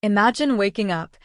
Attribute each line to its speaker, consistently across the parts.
Speaker 1: Imagine waking up,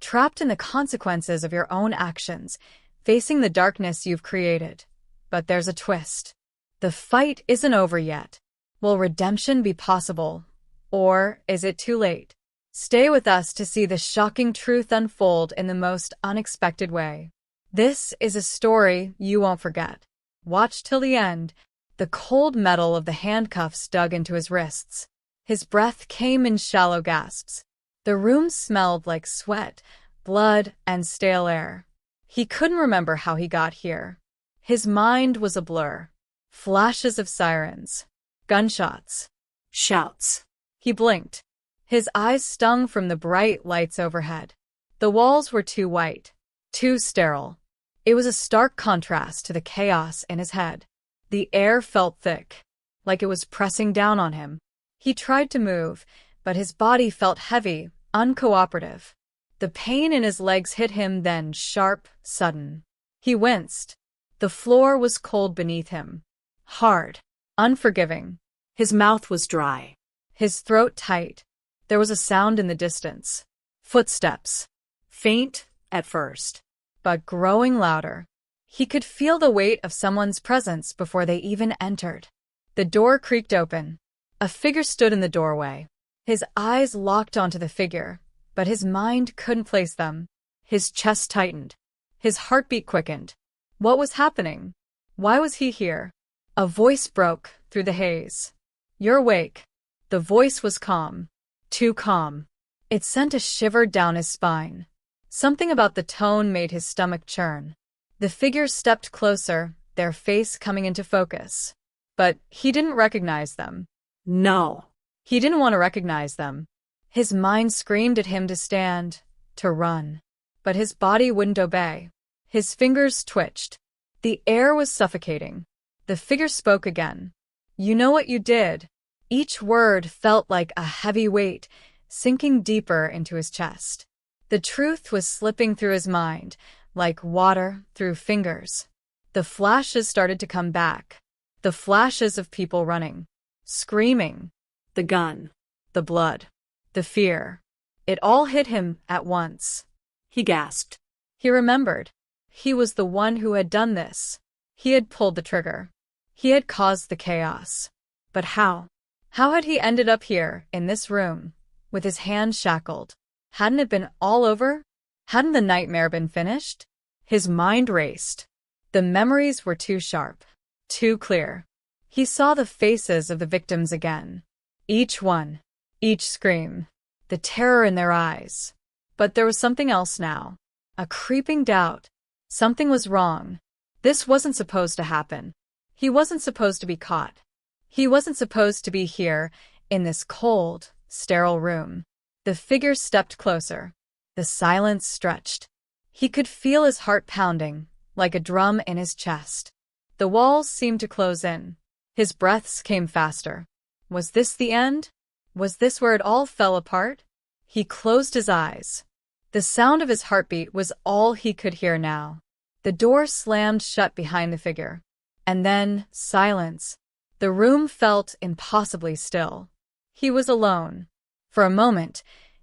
Speaker 1: trapped in the consequences of your own actions, facing the darkness you've created. But there's a twist. The fight isn't over yet. Will redemption be possible? Or is it too late? Stay with us to see the shocking truth unfold in the most unexpected way. This is a story you won't forget. Watch till the end. The cold metal of the handcuffs dug into his wrists. His breath came in shallow gasps. The room smelled like sweat, blood, and stale air. He couldn't remember how he got here. His mind was a blur. Flashes of sirens. Gunshots. Shouts. He blinked. His eyes stung from the bright lights overhead. The walls were too white, too sterile. It was a stark contrast to the chaos in his head. The air felt thick, like it was pressing down on him. He tried to move, but his body felt heavy, uncooperative. The pain in his legs hit him then, sharp, sudden. He winced. The floor was cold beneath him. Hard. Unforgiving. His mouth was dry. His throat tight. There was a sound in the distance. Footsteps. Faint at first, but growing louder. He could feel the weight of someone's presence before they even entered. The door creaked open. A figure stood in the doorway. His eyes locked onto the figure, but his mind couldn't place them. His chest tightened. His heartbeat quickened. What was happening? Why was he here? A voice broke through the haze. "You're awake." The voice was calm. Too calm. It sent a shiver down his spine. Something about the tone made his stomach churn. The figure stepped closer, their face coming into focus. But he didn't recognize them. No. He didn't want to recognize them. His mind screamed at him to stand, to run. But his body wouldn't obey. His fingers twitched. The air was suffocating. The figure spoke again. "You know what you did." Each word felt like a heavy weight, sinking deeper into his chest. The truth was slipping through his mind, like water through fingers. The flashes started to come back. The flashes of people running, screaming. The gun, the blood, the fear. It all hit him at once. He gasped. He remembered. He was the one who had done this. He had pulled the trigger. He had caused the chaos. But how? How had he ended up here, in this room, with his hands shackled? Hadn't it been all over? Hadn't the nightmare been finished? His mind raced. The memories were too sharp, too clear. He saw the faces of the victims again. Each one, each scream, the terror in their eyes. But there was something else now. A creeping doubt. Something was wrong. This wasn't supposed to happen. He wasn't supposed to be caught. He wasn't supposed to be here, in this cold, sterile room. The figure stepped closer. The silence stretched. He could feel his heart pounding, like a drum in his chest. The walls seemed to close in. His breaths came faster. Was this the end? Was this where it all fell apart? He closed his eyes. The sound of his heartbeat was all he could hear now. The door slammed shut behind the figure. And then, silence. The room felt impossibly still. He was alone. For a moment,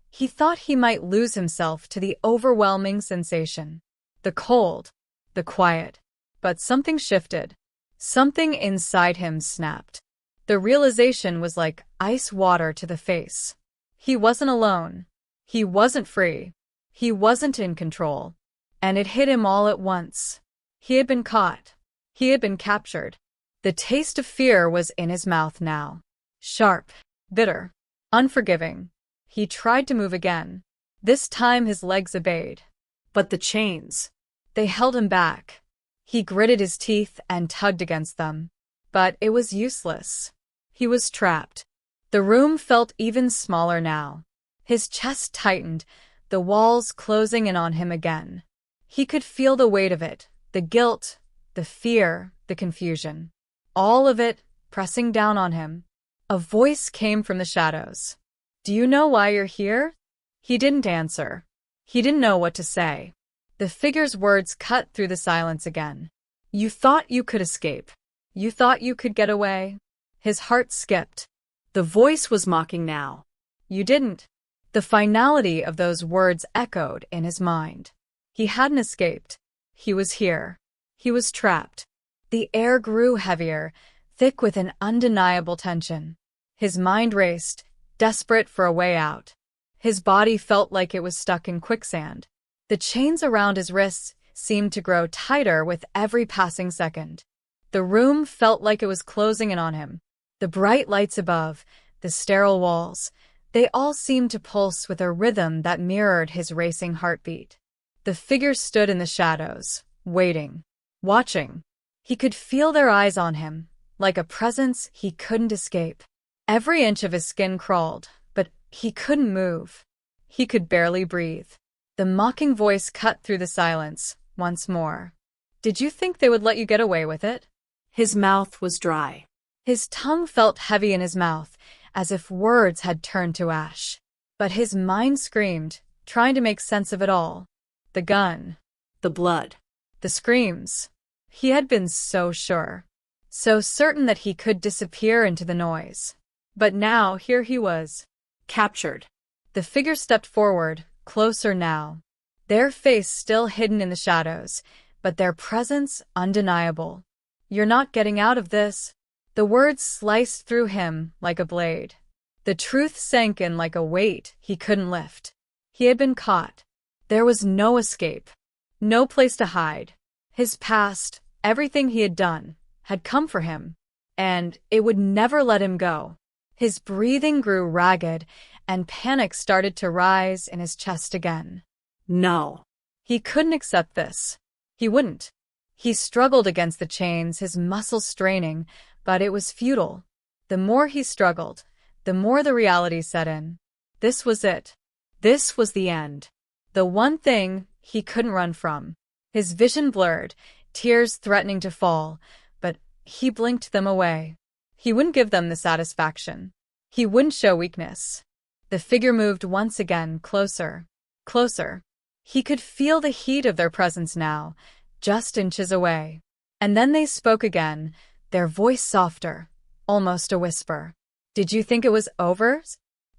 Speaker 1: he thought he might lose himself to the overwhelming sensation. The cold, the quiet. But something shifted. Something inside him snapped. The realization was like ice water to the face. He wasn't alone. He wasn't free. He wasn't in control. And it hit him all at once. He had been caught. He had been captured. The taste of fear was in his mouth now. Sharp, bitter, unforgiving. He tried to move again. This time his legs obeyed. But the chains, they held him back. He gritted his teeth and tugged against them. But it was useless. He was trapped. The room felt even smaller now. His chest tightened, the walls closing in on him again. He could feel the weight of it, the guilt, the fear, the confusion. All of it pressing down on him. A voice came from the shadows. "Do you know why you're here?" He didn't answer. He didn't know what to say. The figure's words cut through the silence again. "You thought you could escape. You thought you could get away." His heart skipped. The voice was mocking now. "You didn't. The finality of those words echoed in his mind. He hadn't escaped. He was here. He was trapped. The air grew heavier, thick with an undeniable tension. His mind raced, desperate for a way out. His body felt like it was stuck in quicksand. The chains around his wrists seemed to grow tighter with every passing second. The room felt like it was closing in on him. The bright lights above, the sterile walls, they all seemed to pulse with a rhythm that mirrored his racing heartbeat. The figures stood in the shadows, waiting, watching. He could feel their eyes on him, like a presence he couldn't escape. Every inch of his skin crawled, but he couldn't move. He could barely breathe. The mocking voice cut through the silence, once more. "Did you think they would let you get away with it?"
Speaker 2: His mouth was dry.
Speaker 1: His tongue felt heavy in his mouth, as if words had turned to ash. But his mind screamed, trying to make sense of it all. The gun.
Speaker 2: The blood.
Speaker 1: The screams. He had been so sure. So certain that he could disappear into the noise. But now, here he was.
Speaker 2: Captured.
Speaker 1: The figure stepped forward, closer now. Their face still hidden in the shadows, but their presence undeniable. "You're not getting out of this." The words sliced through him like a blade. The truth sank in like a weight he couldn't lift. He had been caught. There was no escape. No place to hide. His past, everything he had done, had come for him. And it would never let him go. His breathing grew ragged, and panic started to rise in his chest again.
Speaker 2: No.
Speaker 1: He couldn't accept this. He wouldn't. He struggled against the chains, his muscles straining, but it was futile. The more he struggled, the more the reality set in. This was it. This was the end. The one thing he couldn't run from. His vision blurred, tears threatening to fall, but he blinked them away. He wouldn't give them the satisfaction. He wouldn't show weakness. The figure moved once again, closer, closer. He could feel the heat of their presence now, just inches away. And then they spoke again, their voice softer, almost a whisper. "Did you think it was over?"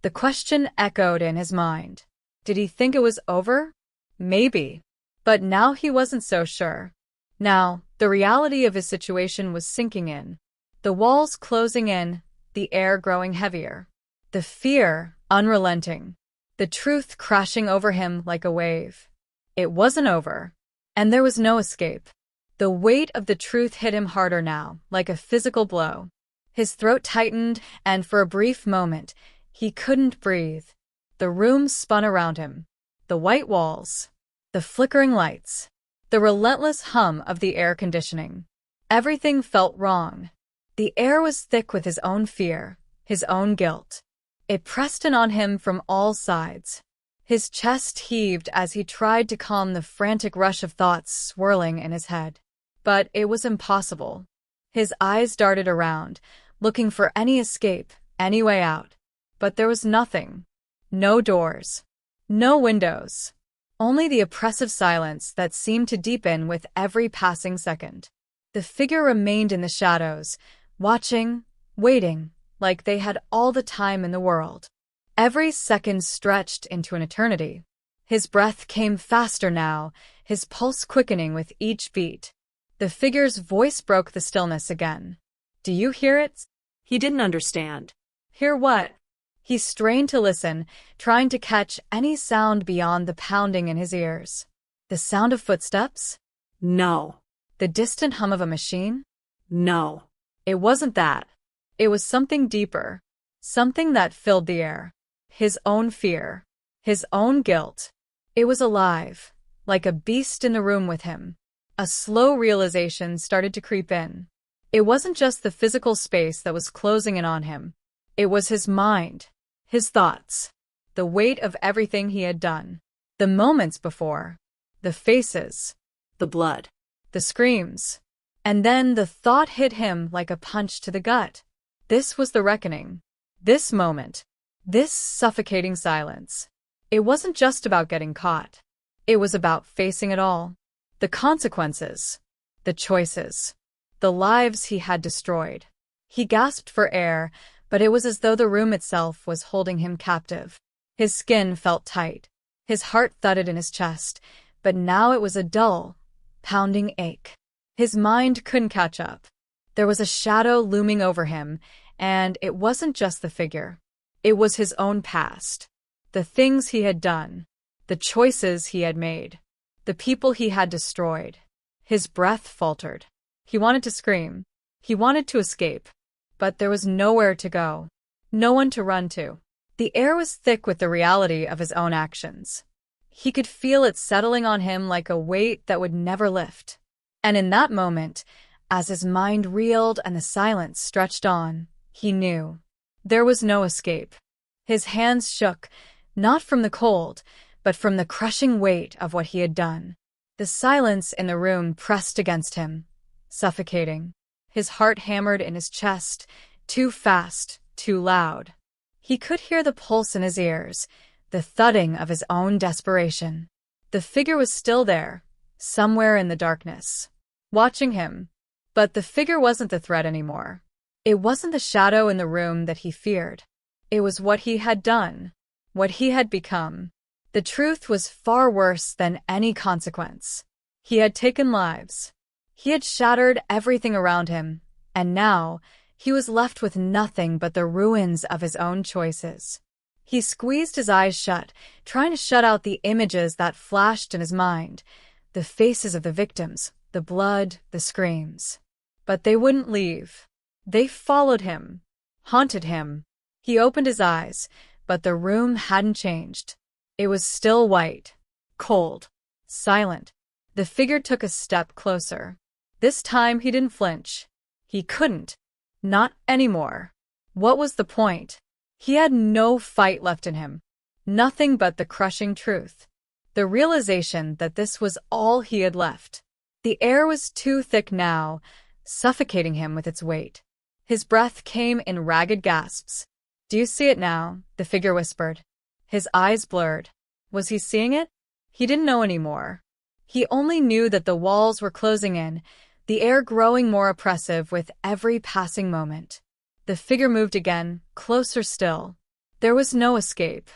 Speaker 1: The question echoed in his mind. Did he think it was over? Maybe. But now he wasn't so sure. Now, the reality of his situation was sinking in. The walls closing in, the air growing heavier. The fear unrelenting. The truth crashing over him like a wave. It wasn't over. And there was no escape. The weight of the truth hit him harder now, like a physical blow. His throat tightened, and for a brief moment, he couldn't breathe. The room spun around him. The white walls. The flickering lights. The relentless hum of the air conditioning. Everything felt wrong. The air was thick with his own fear, his own guilt. It pressed in on him from all sides. His chest heaved as he tried to calm the frantic rush of thoughts swirling in his head. But it was impossible. His eyes darted around, looking for any escape, any way out. But there was nothing. No doors. No windows. Only the oppressive silence that seemed to deepen with every passing second. The figure remained in the shadows, watching, waiting, like they had all the time in the world. Every second stretched into an eternity. His breath came faster now, his pulse quickening with each beat. The figure's voice broke the stillness again. "Do you hear it?"
Speaker 2: He didn't understand.
Speaker 1: "Hear what?" He strained to listen, trying to catch any sound beyond the pounding in his ears. The sound of footsteps?
Speaker 2: No.
Speaker 1: The distant hum of a machine?
Speaker 2: No.
Speaker 1: It wasn't that. It was something deeper. Something that filled the air. His own fear. His own guilt. It was alive, like a beast in the room with him. A slow realization started to creep in. It wasn't just the physical space that was closing in on him. It was his mind, his thoughts, the weight of everything he had done. The moments before, the faces,
Speaker 2: the blood,
Speaker 1: the screams. And then the thought hit him like a punch to the gut. This was the reckoning. This moment. This suffocating silence. It wasn't just about getting caught. It was about facing it all. The consequences. The choices. The lives he had destroyed. He gasped for air, but it was as though the room itself was holding him captive. His skin felt tight. His heart thudded in his chest, but now it was a dull, pounding ache. His mind couldn't catch up. There was a shadow looming over him, and it wasn't just the figure. It was his own past. The things he had done. The choices he had made. The people he had destroyed. His breath faltered. He wanted to scream. He wanted to escape. But there was nowhere to go. No one to run to. The air was thick with the reality of his own actions. He could feel it settling on him like a weight that would never lift. And in that moment, as his mind reeled and the silence stretched on, he knew. There was no escape. His hands shook, not from the cold, but from the crushing weight of what he had done. The silence in the room pressed against him, suffocating. His heart hammered in his chest, too fast, too loud. He could hear the pulse in his ears, the thudding of his own desperation. The figure was still there, somewhere in the darkness, watching him. But the figure wasn't the threat anymore. It wasn't the shadow in the room that he feared. It was what he had done, what he had become. The truth was far worse than any consequence. He had taken lives. He had shattered everything around him, and now he was left with nothing but the ruins of his own choices. He squeezed his eyes shut, trying to shut out the images that flashed in his mind, the faces of the victims, the blood, the screams. But they wouldn't leave. They followed him, haunted him. He opened his eyes, but the room hadn't changed. It was still white, cold, silent. The figure took a step closer. This time he didn't flinch. He couldn't. Not anymore. What was the point? He had no fight left in him. Nothing but the crushing truth. The realization that this was all he had left. The air was too thick now, suffocating him with its weight. His breath came in ragged gasps. "Do you see it now?" the figure whispered. His eyes blurred. Was he seeing it? He didn't know anymore. He only knew that the walls were closing in, the air growing more oppressive with every passing moment. The figure moved again, closer still. There was no escape.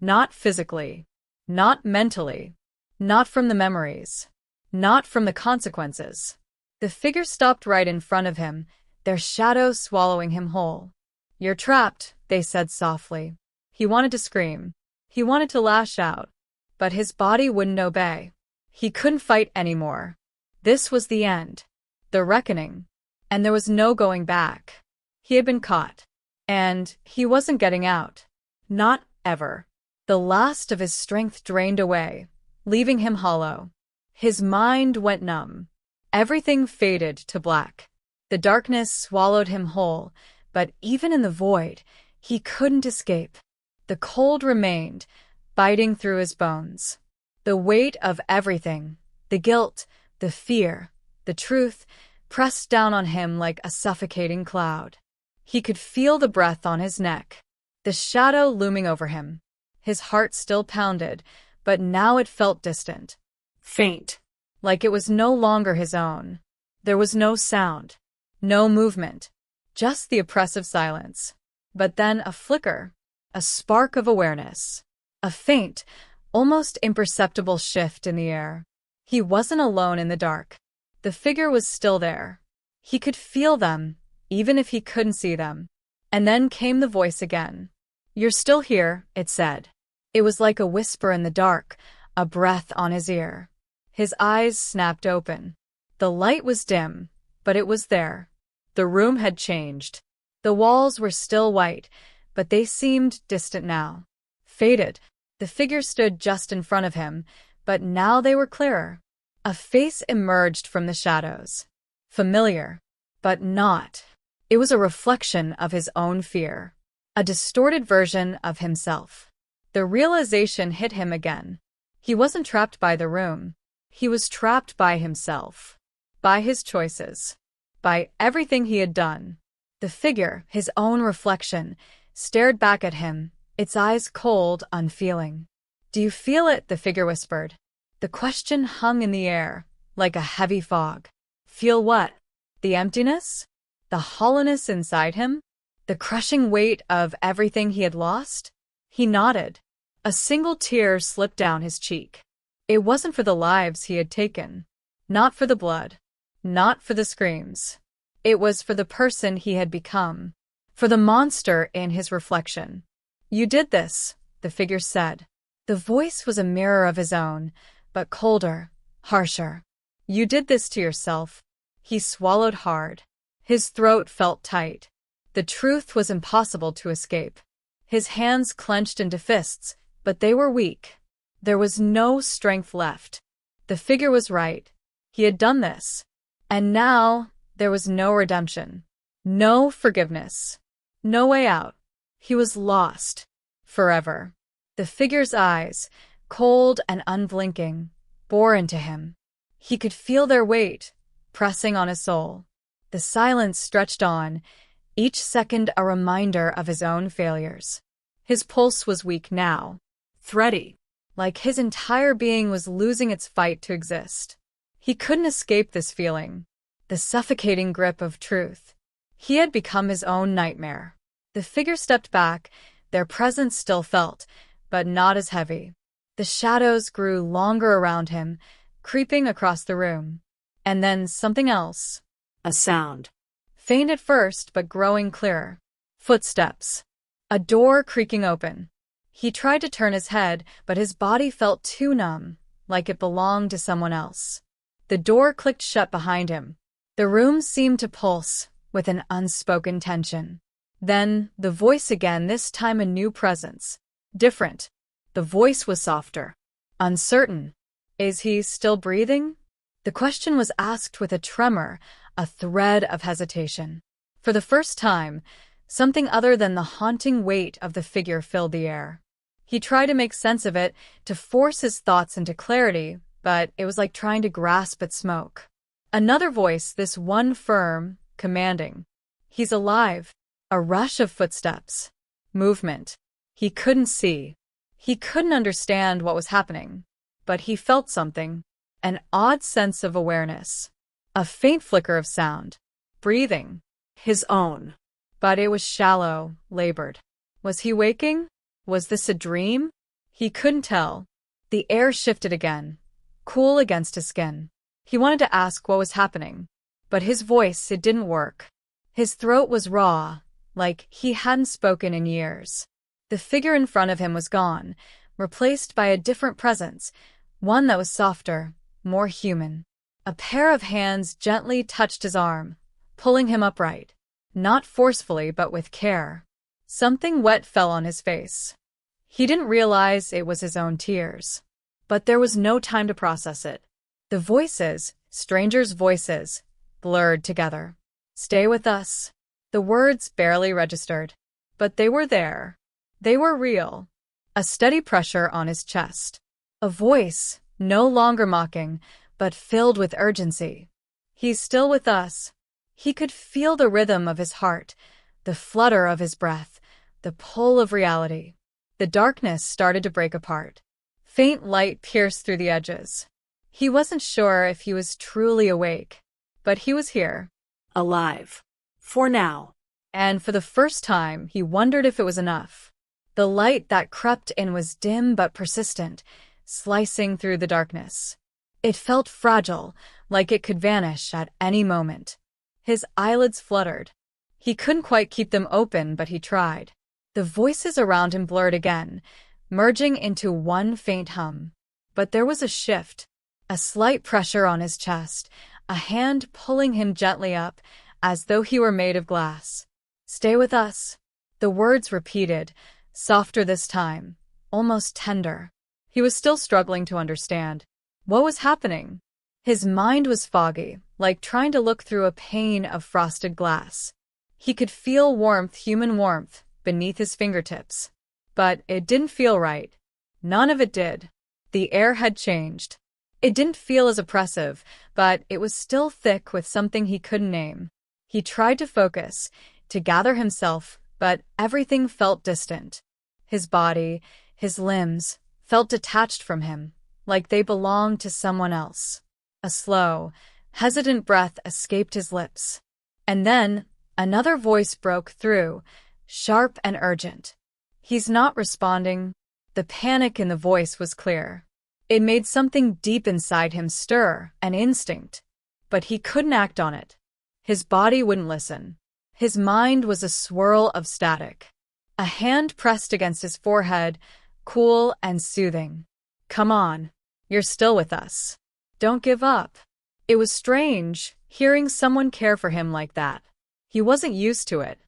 Speaker 1: Not physically. Not mentally. Not from the memories. Not from the consequences. The figure stopped right in front of him, their shadow swallowing him whole. "You're trapped," they said softly. He wanted to scream. He wanted to lash out. But his body wouldn't obey. He couldn't fight anymore. This was the end. The reckoning. And there was no going back. He had been caught. And he wasn't getting out. Not ever. The last of his strength drained away, leaving him hollow. His mind went numb. Everything faded to black. The darkness swallowed him whole, but even in the void, he couldn't escape. The cold remained, biting through his bones. The weight of everything, the guilt, the fear, the truth, pressed down on him like a suffocating cloud. He could feel the breath on his neck, the shadow looming over him. His heart still pounded, but now it felt distant.
Speaker 2: Faint.
Speaker 1: Like it was no longer his own. There was no sound, no movement, just the oppressive silence. But then a flicker, a spark of awareness, a faint, almost imperceptible shift in the air. He wasn't alone in the dark. The figure was still there. He could feel them, even if he couldn't see them. And then came the voice again. "You're still here," it said. It was like a whisper in the dark, a breath on his ear. His eyes snapped open. The light was dim, but it was there. The room had changed. The walls were still white, but they seemed distant now. Faded. The figure stood just in front of him, but now they were clearer. A face emerged from the shadows. Familiar, but not. It was a reflection of his own fear. A distorted version of himself. The realization hit him again. He wasn't trapped by the room. He was trapped by himself. By his choices. By everything he had done. The figure, his own reflection, stared back at him, its eyes cold, unfeeling. "Do you feel it?" the figure whispered. The question hung in the air, like a heavy fog. Feel what? The emptiness? The hollowness inside him? The crushing weight of everything he had lost? He nodded. A single tear slipped down his cheek. It wasn't for the lives he had taken. Not for the blood. Not for the screams. It was for the person he had become. For the monster in his reflection. "You did this," the figure said. The voice was a mirror of his own, but colder, harsher. "You did this to yourself." He swallowed hard. His throat felt tight. The truth was impossible to escape. His hands clenched into fists, but they were weak. There was no strength left. The figure was right. He had done this. And now there was no redemption. No forgiveness. No way out. He was lost. Forever. The figure's eyes, cold and unblinking, bore into him. He could feel their weight, pressing on his soul. The silence stretched on, each second a reminder of his own failures. His pulse was weak now. Thready. Like his entire being was losing its fight to exist. He couldn't escape this feeling. The suffocating grip of truth. He had become his own nightmare. The figure stepped back, their presence still felt, but not as heavy. The shadows grew longer around him, creeping across the room. And then something else.
Speaker 2: A sound.
Speaker 1: Faint at first, but growing clearer. Footsteps. A door creaking open. He tried to turn his head, but his body felt too numb, like it belonged to someone else. The door clicked shut behind him. The room seemed to pulse, with an unspoken tension. Then, the voice again, this time a new presence. Different. The voice was softer. Uncertain. Is he still breathing? The question was asked with a tremor, a thread of hesitation. For the first time, something other than the haunting weight of the figure filled the air. He tried to make sense of it, to force his thoughts into clarity, but it was like trying to grasp at smoke. Another voice, this one firm, commanding. He's alive. A rush of footsteps. Movement. He couldn't see. He couldn't understand what was happening. But he felt something. An odd sense of awareness. A faint flicker of sound. Breathing. His own. But it was shallow, labored. Was he waking? Was this a dream? He couldn't tell. The air shifted again, cool against his skin. He wanted to ask what was happening. But his voice, it didn't work. His throat was raw, like he hadn't spoken in years. The figure in front of him was gone, replaced by a different presence, one that was softer, more human. A pair of hands gently touched his arm, pulling him upright. Not forcefully, but with care. Something wet fell on his face. He didn't realize it was his own tears. But there was no time to process it. The voices, strangers' voices, blurred together. "Stay with us." The words barely registered. But they were there. They were real. A steady pressure on his chest. A voice, no longer mocking, but filled with urgency. "He's still with us." He could feel the rhythm of his heart, the flutter of his breath, the pull of reality. The darkness started to break apart. Faint light pierced through the edges. He wasn't sure if he was truly awake, but he was here.
Speaker 2: Alive. For now.
Speaker 1: And for the first time, he wondered if it was enough. The light that crept in was dim but persistent, slicing through the darkness. It felt fragile, like it could vanish at any moment. His eyelids fluttered. He couldn't quite keep them open, but he tried. The voices around him blurred again, merging into one faint hum. But there was a shift, a slight pressure on his chest, a hand pulling him gently up, as though he were made of glass. "Stay with us." The words repeated, softer this time, almost tender. He was still struggling to understand. What was happening? His mind was foggy, like trying to look through a pane of frosted glass. He could feel warmth, human warmth, beneath his fingertips. But it didn't feel right. None of it did. The air had changed. It didn't feel as oppressive, but it was still thick with something he couldn't name. He tried to focus, to gather himself, but everything felt distant. His body, his limbs, felt detached from him, like they belonged to someone else. A slow, hesitant breath escaped his lips. And then, another voice broke through, sharp and urgent. "He's not responding." The panic in the voice was clear. It made something deep inside him stir, an instinct. But he couldn't act on it. His body wouldn't listen. His mind was a swirl of static. A hand pressed against his forehead, cool and soothing. "Come on. You're still with us. Don't give up." It was strange, hearing someone care for him like that. He wasn't used to it.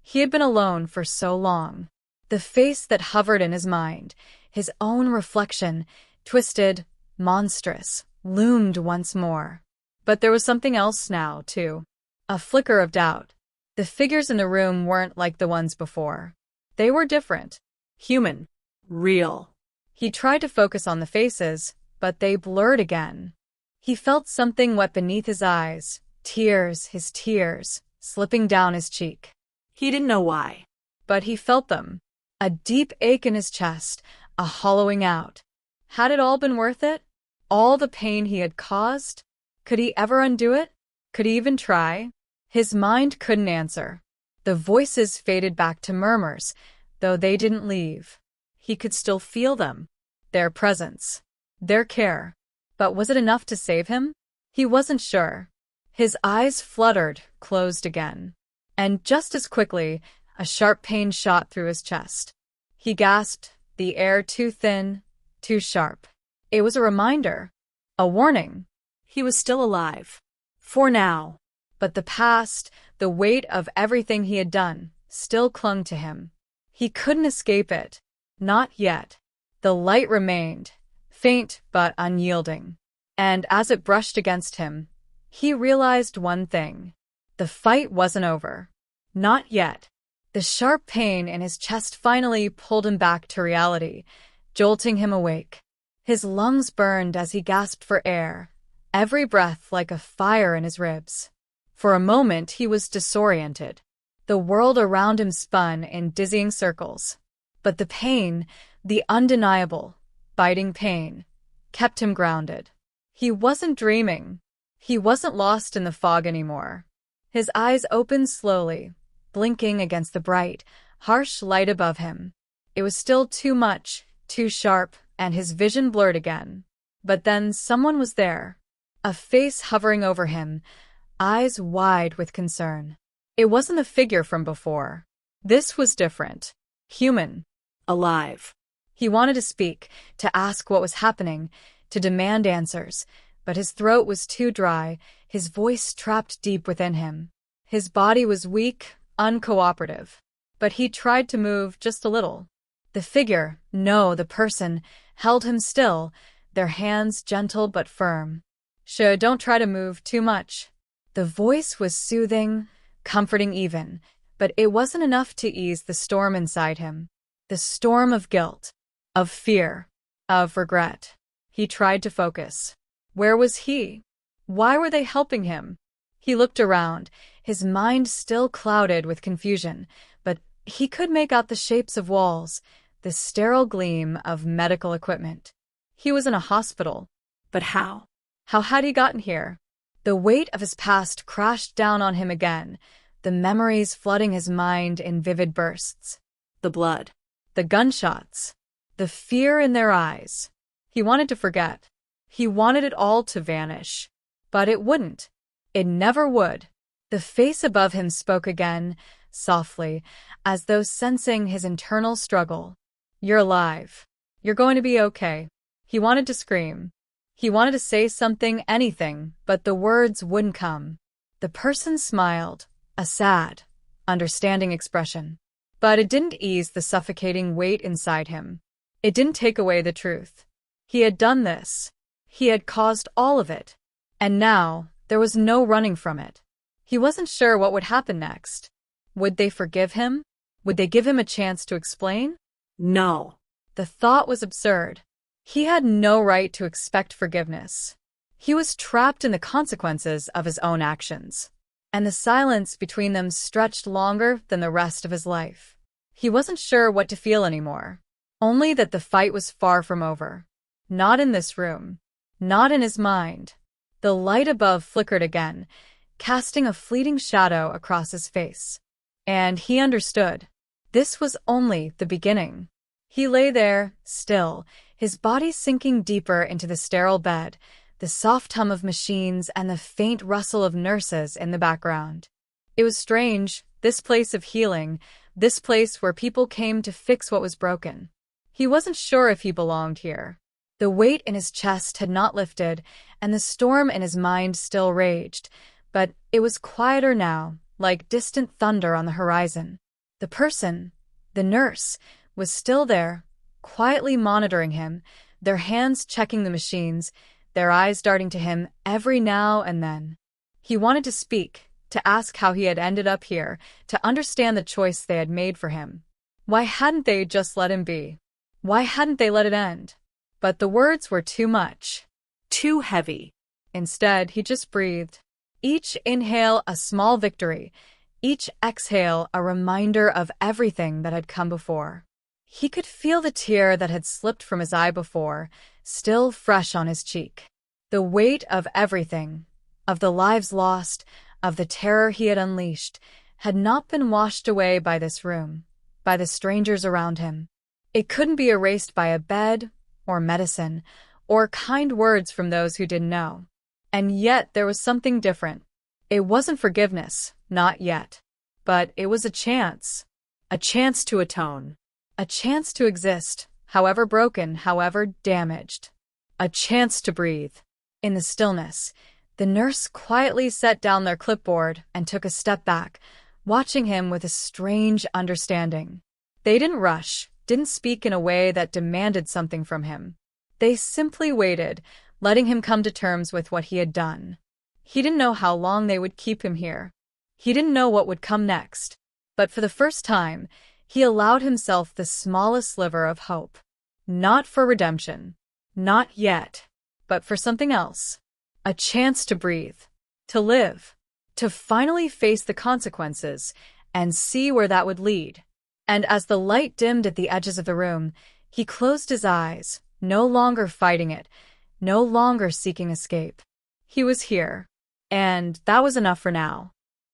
Speaker 1: He had been alone for so long. The face that hovered in his mind, his own reflection, twisted, monstrous, loomed once more. But there was something else now, too. A flicker of doubt. The figures in the room weren't like the ones before. They were different. Human.
Speaker 2: Real.
Speaker 1: He tried to focus on the faces, but they blurred again. He felt something wet beneath his eyes, his tears, slipping down his cheek.
Speaker 2: He didn't know why.
Speaker 1: But he felt them. A deep ache in his chest, a hollowing out. Had it all been worth it? All the pain he had caused? Could he ever undo it? Could he even try? His mind couldn't answer. The voices faded back to murmurs, though they didn't leave. He could still feel them. Their presence. Their care. But was it enough to save him? He wasn't sure. His eyes fluttered, closed again. And just as quickly, a sharp pain shot through his chest. He gasped, the air too thin, too sharp. It was a reminder. A warning.
Speaker 2: He was still alive. For now.
Speaker 1: But the past, the weight of everything he had done, still clung to him. He couldn't escape it. Not yet. The light remained, faint but unyielding. And as it brushed against him, he realized one thing. The fight wasn't over. Not yet. The sharp pain in his chest finally pulled him back to reality, jolting him awake. His lungs burned as he gasped for air, every breath like a fire in his ribs. For a moment he was disoriented. The world around him spun in dizzying circles. But the pain, the undeniable, biting pain, kept him grounded. He wasn't dreaming. He wasn't lost in the fog anymore. His eyes opened slowly, blinking against the bright, harsh light above him. It was still too much, too sharp, and his vision blurred again. But then someone was there. A face hovering over him, eyes wide with concern. It wasn't the figure from before. This was different. Human.
Speaker 2: Alive.
Speaker 1: He wanted to speak, to ask what was happening, to demand answers, but his throat was too dry, his voice trapped deep within him. His body was weak, uncooperative. But he tried to move just a little. The figure, no, the person, held him still, their hands gentle but firm. "Shh, don't try to move too much." The voice was soothing, comforting even, but it wasn't enough to ease the storm inside him. The storm of guilt, of fear, of regret. He tried to focus. Where was he? Why were they helping him? He looked around, his mind still clouded with confusion, but he could make out the shapes of walls, the sterile gleam of medical equipment. He was in a hospital.
Speaker 2: But how?
Speaker 1: How had he gotten here? The weight of his past crashed down on him again, the memories flooding his mind in vivid bursts.
Speaker 2: The blood.
Speaker 1: The gunshots. The fear in their eyes. He wanted to forget. He wanted it all to vanish. But it wouldn't. It never would. The face above him spoke again, softly, as though sensing his internal struggle. "You're alive. You're going to be okay." He wanted to scream. He wanted to say something, anything, but the words wouldn't come. The person smiled, a sad, understanding expression. But it didn't ease the suffocating weight inside him. It didn't take away the truth. He had done this. He had caused all of it. And now, there was no running from it. He wasn't sure what would happen next. Would they forgive him? Would they give him a chance to explain?
Speaker 2: No.
Speaker 1: The thought was absurd. He had no right to expect forgiveness. He was trapped in the consequences of his own actions. And the silence between them stretched longer than the rest of his life. He wasn't sure what to feel anymore. Only that the fight was far from over. Not in this room. Not in his mind. The light above flickered again, casting a fleeting shadow across his face. And he understood. This was only the beginning. He lay there, still, his body sinking deeper into the sterile bed, the soft hum of machines and the faint rustle of nurses in the background. It was strange, this place of healing, this place where people came to fix what was broken. He wasn't sure if he belonged here. The weight in his chest had not lifted, and the storm in his mind still raged, but it was quieter now, like distant thunder on the horizon. The person, the nurse, was still there, quietly monitoring him, their hands checking the machines, their eyes darting to him every now and then. He wanted to speak, to ask how he had ended up here, to understand the choice they had made for him. Why hadn't they just let him be? Why hadn't they let it end? But the words were too much.
Speaker 2: Too heavy.
Speaker 1: Instead, he just breathed. Each inhale a small victory, each exhale a reminder of everything that had come before. He could feel the tear that had slipped from his eye before, still fresh on his cheek. The weight of everything, of the lives lost, of the terror he had unleashed, had not been washed away by this room, by the strangers around him. It couldn't be erased by a bed, or medicine, or kind words from those who didn't know. And yet there was something different. It wasn't forgiveness, not yet. But it was a chance to atone. A chance to exist, however broken, however damaged. A chance to breathe. In the stillness, the nurse quietly set down their clipboard and took a step back, watching him with a strange understanding. They didn't rush, didn't speak in a way that demanded something from him. They simply waited, letting him come to terms with what he had done. He didn't know how long they would keep him here. He didn't know what would come next. But for the first time, he allowed himself the smallest sliver of hope. Not for redemption. Not yet. But for something else. A chance to breathe. To live. To finally face the consequences and see where that would lead. And as the light dimmed at the edges of the room, he closed his eyes, no longer fighting it, no longer seeking escape. He was here. And that was enough for now.